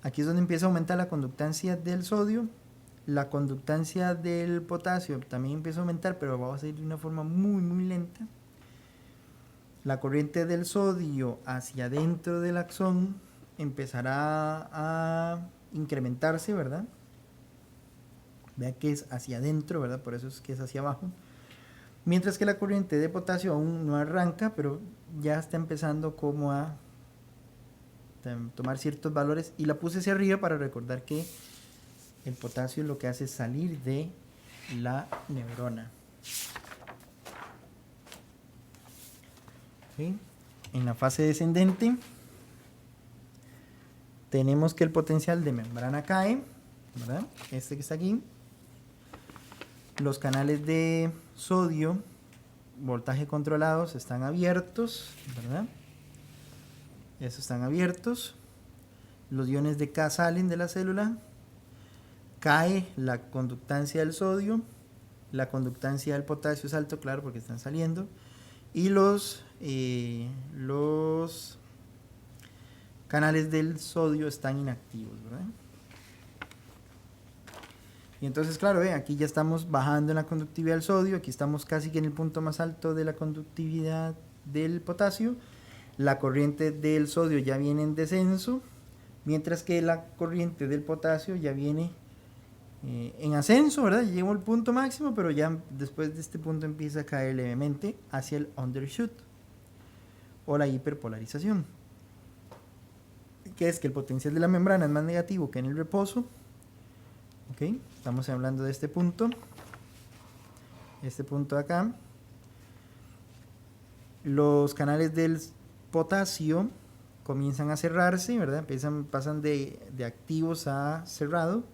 Aquí es donde empieza a aumentar la conductancia del sodio. La conductancia del potasio también empieza a aumentar, pero va a ser de una forma muy, muy lenta. La corriente del sodio hacia adentro del axón empezará a incrementarse, ¿verdad? Vea que es hacia adentro, ¿verdad? Por eso es que es hacia abajo. Mientras que la corriente de potasio aún no arranca, pero ya está empezando como a tomar ciertos valores. Y la puse hacia arriba para recordar que el potasio lo que hace es salir de la neurona. ¿Sí? En la fase descendente tenemos que el potencial de membrana cae, ¿verdad? Este que está aquí. Los canales de sodio, voltaje controlados, están abiertos, ¿verdad? Esos están abiertos. Los iones de K salen de la célula. Cae la conductancia del sodio. La conductancia del potasio es alto, claro, porque están saliendo. Y los canales del sodio están inactivos, ¿verdad? Y entonces, claro, aquí ya estamos bajando en la conductividad del sodio. Aquí estamos casi que en el punto más alto de la conductividad del potasio. La corriente del sodio ya viene en descenso, mientras que la corriente del potasio ya viene en ascenso, ¿verdad? Llegó al punto máximo, pero ya después de este punto empieza a caer levemente hacia el undershoot o la hiperpolarización, que es que el potencial de la membrana es más negativo que en el reposo. ¿Ok? Estamos hablando de este punto de acá. Los canales del potasio comienzan a cerrarse, ¿verdad? Pasan de activos a cerrado.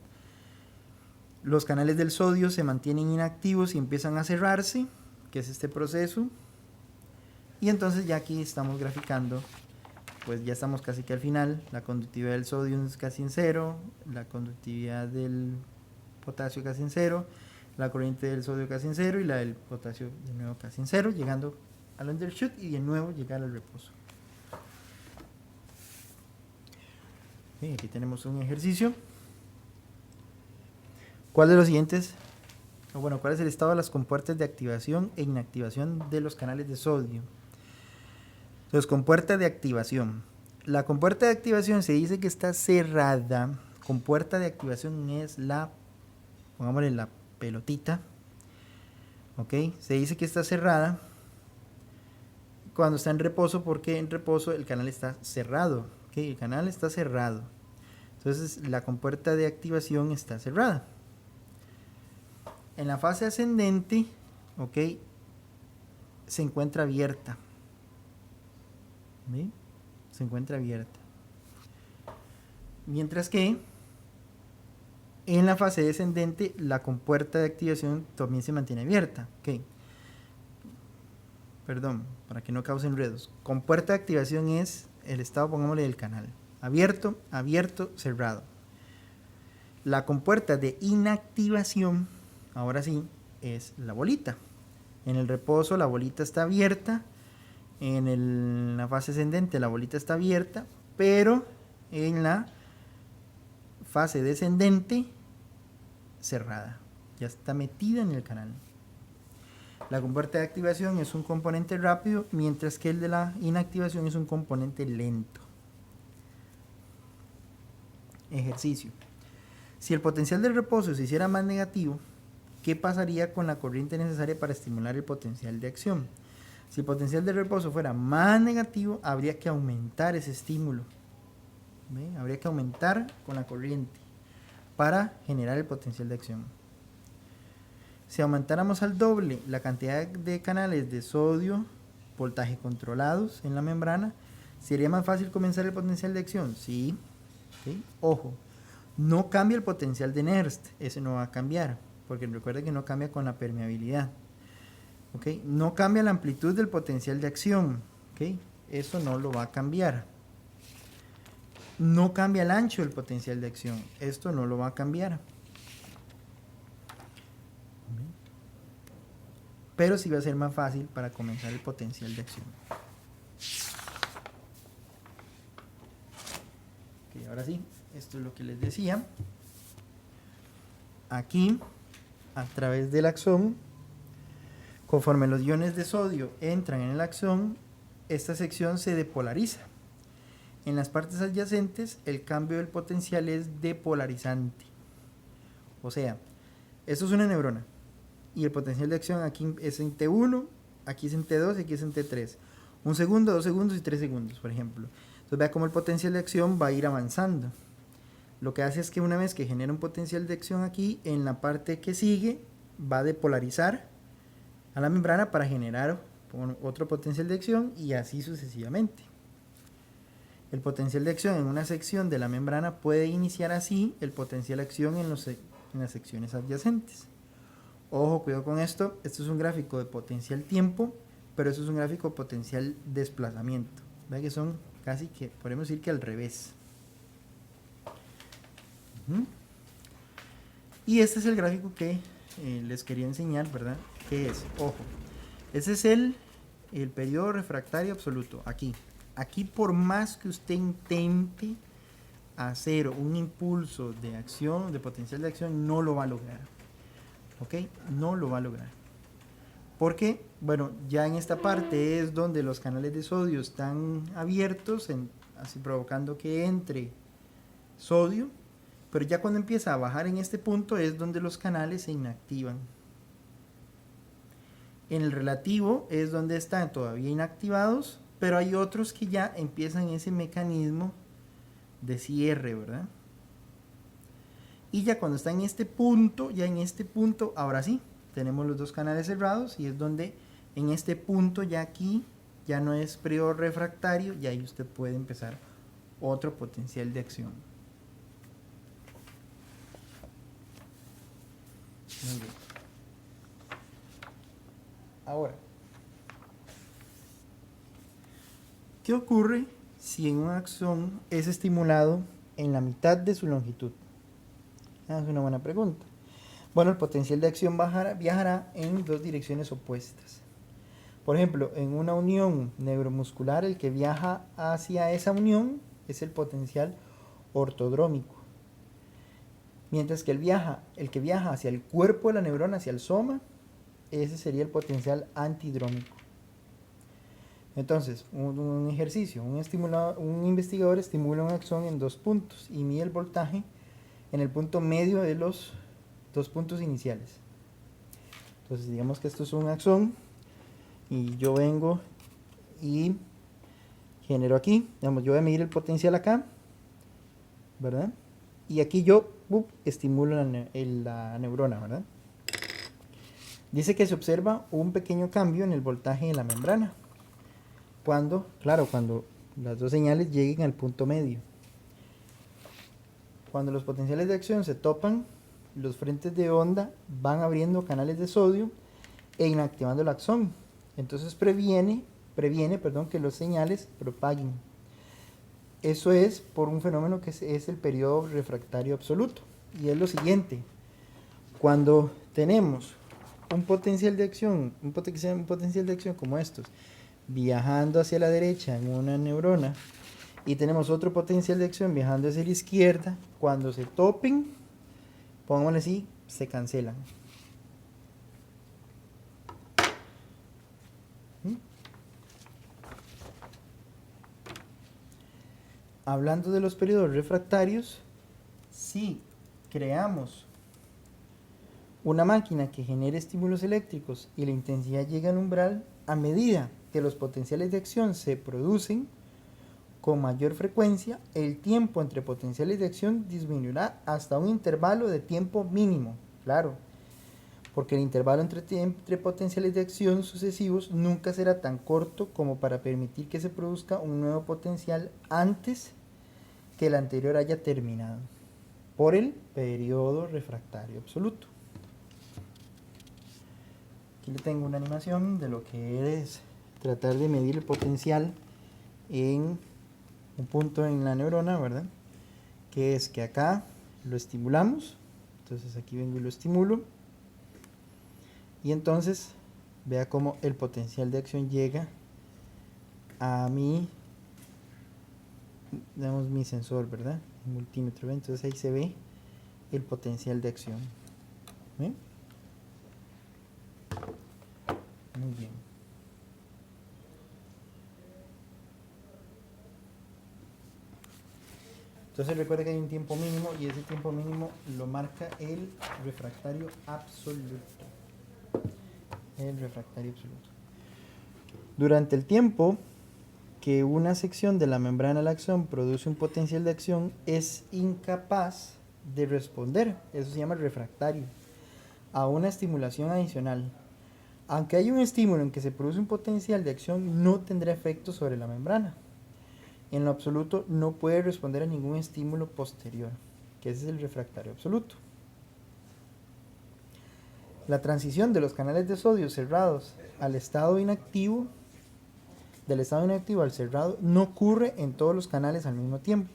Los canales del sodio se mantienen inactivos y empiezan a cerrarse, que es este proceso. Y entonces ya aquí estamos graficando, pues ya estamos casi que al final. La conductividad del sodio es casi en cero, la conductividad del potasio casi en cero, la corriente del sodio casi en cero y la del potasio de nuevo casi en cero, llegando al undershoot y de nuevo llegar al reposo. Bien, aquí tenemos un ejercicio. ¿Cuál de los siguientes? Bueno, ¿cuál es el estado de las compuertas de activación e inactivación de los canales de sodio? Entonces, compuerta de activación. La compuerta de activación se dice que está cerrada. Compuerta de activación es la, pongámosle la pelotita, ¿ok? Se dice que está cerrada cuando está en reposo, porque en reposo el canal está cerrado, ¿ok? El canal está cerrado. Entonces, la compuerta de activación está cerrada. En la fase ascendente, ¿ok? Se encuentra abierta. ¿Sí? Se encuentra abierta. Mientras que en la fase descendente la compuerta de activación también se mantiene abierta. ¿Ok? Perdón, para que no cause enredos. Compuerta de activación es el estado, pongámosle, del canal. Abierto, abierto, cerrado. La compuerta de inactivación, ahora sí, es la bolita. En el reposo la bolita está abierta, en la fase ascendente la bolita está abierta, pero en la fase descendente cerrada, ya está metida en el canal. La compuerta de activación es un componente rápido, mientras que el de la inactivación es un componente lento. Ejercicio. Si el potencial del reposo se hiciera más negativo, ¿qué pasaría con la corriente necesaria para estimular el potencial de acción? Si el potencial del reposo fuera más negativo, habría que aumentar ese estímulo. ¿Ve? Habría que aumentar con la corriente para generar el potencial de acción. Si aumentáramos al doble la cantidad de canales de sodio, voltaje controlados en la membrana, ¿sería más fácil comenzar el potencial de acción? Sí. ¿Sí? Ojo, no cambia el potencial de Nernst, ese no va a cambiar, porque recuerda que no cambia con la permeabilidad. ¿Okay? No cambia la amplitud del potencial de acción, ¿okay? Eso no lo va a cambiar. No cambia el ancho del potencial de acción, esto no lo va a cambiar. Pero sí va a ser más fácil para comenzar el potencial de acción. Okay, ahora sí, esto es lo que les decía. Aquí, a través del axón, conforme los iones de sodio entran en el axón, esta sección se depolariza. En las partes adyacentes, el cambio del potencial es depolarizante. O sea, esto es una neurona. Y el potencial de acción aquí es en T1, aquí es en T2 y aquí es en T3. 1 segundo, 2 segundos y 3 segundos, por ejemplo. Entonces vea cómo el potencial de acción va a ir avanzando. Lo que hace es que una vez que genera un potencial de acción aquí, en la parte que sigue va a depolarizar a la membrana para generar otro potencial de acción y así sucesivamente. El potencial de acción en una sección de la membrana puede iniciar así el potencial de acción en las secciones adyacentes. Ojo, cuidado con esto. Esto es un gráfico de potencial tiempo, pero esto es un gráfico de potencial desplazamiento. Vean que son casi que, podemos decir que al revés. Y este es el gráfico que les quería enseñar, ¿verdad? ¿Qué es? Ojo, ese es el periodo refractario absoluto. Aquí por más que usted intente hacer un impulso de acción, de potencial de acción, no lo va a lograr. ¿Ok? No lo va a lograr. Porque, bueno, ya en esta parte es donde los canales de sodio están abiertos, así provocando que entre sodio, pero ya cuando empieza a bajar en este punto es donde los canales se inactivan. En el relativo es donde están todavía inactivados, pero hay otros que ya empiezan ese mecanismo de cierre, ¿verdad? Y ya cuando está en este punto, ahora sí, tenemos los dos canales cerrados y es donde en este punto ya aquí ya no es periodo refractario y ahí usted puede empezar otro potencial de acción. Muy bien. Ahora, ¿qué ocurre si en un axón es estimulado en la mitad de su longitud? Es una buena pregunta. Bueno, el potencial de acción viajará en dos direcciones opuestas. Por ejemplo, en una unión neuromuscular, el que viaja hacia esa unión es el potencial ortodrómico. Mientras que el que viaja hacia el cuerpo de la neurona, hacia el soma, ese sería el potencial antidrómico. Entonces, un ejercicio, un investigador estimula un axón en 2 puntos y mide el voltaje en el punto medio de los 2 puntos iniciales. Entonces, digamos que esto es un axón y yo vengo y genero aquí, digamos, yo voy a medir el potencial acá, ¿verdad? Y aquí yo estimulo la neurona, ¿verdad? Dice que se observa un pequeño cambio en el voltaje de la membrana cuando las dos señales lleguen al punto medio. Cuando los potenciales de acción se topan, los frentes de onda van abriendo canales de sodio e inactivando el axón. Entonces previene que las señales propaguen. Eso es por un fenómeno que es el periodo refractario absoluto. Y es lo siguiente. Cuando tenemos un potencial de acción, un potencial de acción como estos, viajando hacia la derecha en una neurona, y tenemos otro potencial de acción viajando hacia la izquierda, cuando se topen, pongámosle así, se cancelan. ¿Mm? Hablando de los periodos refractarios, si creamos una máquina que genere estímulos eléctricos y la intensidad llega al umbral, a medida que los potenciales de acción se producen con mayor frecuencia, el tiempo entre potenciales de acción disminuirá hasta un intervalo de tiempo mínimo. Claro, porque el intervalo entre potenciales de acción sucesivos nunca será tan corto como para permitir que se produzca un nuevo potencial antes que el anterior haya terminado, por el periodo refractario absoluto. Aquí le tengo una animación de lo que es tratar de medir el potencial en un punto en la neurona, ¿verdad? Que es que acá lo estimulamos, entonces aquí vengo y lo estimulo, y entonces vea cómo el potencial de acción llega a mi, digamos, mi sensor, ¿verdad? El multímetro, ¿ven? Entonces ahí se ve el potencial de acción. ¿Ven? Muy bien. Entonces recuerda que hay un tiempo mínimo y ese tiempo mínimo lo marca el refractario absoluto. El refractario absoluto. Durante el tiempo que una sección de la membrana de la axón produce un potencial de acción, es incapaz de responder, eso se llama refractario, a una estimulación adicional. Aunque hay un estímulo en que se produce un potencial de acción, no tendrá efecto sobre la membrana. En lo absoluto no puede responder a ningún estímulo posterior, que ese es el refractario absoluto. La transición de los canales de sodio cerrados al estado inactivo, del estado inactivo al cerrado, no ocurre en todos los canales al mismo tiempo.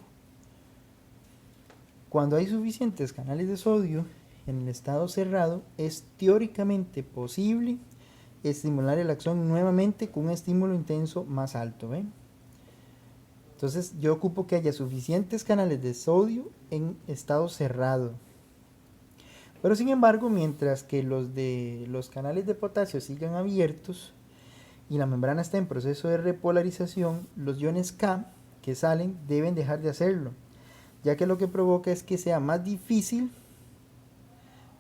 Cuando hay suficientes canales de sodio en el estado cerrado, es teóricamente posible estimular el axón nuevamente con un estímulo intenso más alto. ¿Ven? Entonces yo ocupo que haya suficientes canales de sodio en estado cerrado. Pero sin embargo, mientras que los canales de potasio sigan abiertos y la membrana está en proceso de repolarización, los iones K que salen deben dejar de hacerlo, ya que lo que provoca es que sea más difícil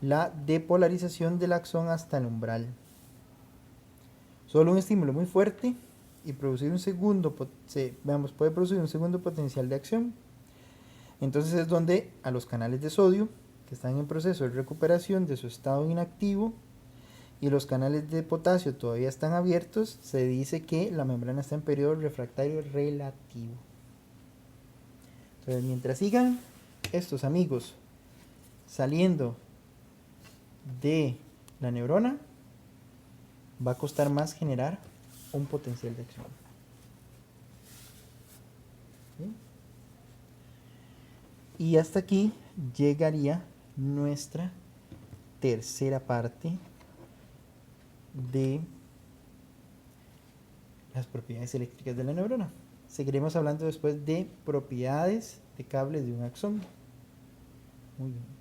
la depolarización del axón hasta el umbral. Solo un estímulo muy fuerte y producir un segundo, puede producir un segundo potencial de acción. Entonces es donde a los canales de sodio, que están en proceso de recuperación de su estado inactivo, y los canales de potasio todavía están abiertos, se dice que la membrana está en periodo refractario relativo. Entonces mientras sigan estos amigos saliendo de la neurona, va a costar más generar un potencial de acción. ¿Sí? Y hasta aquí llegaría nuestra tercera parte de las propiedades eléctricas de la neurona. Seguiremos hablando después de propiedades de cables de un axón. Muy bien.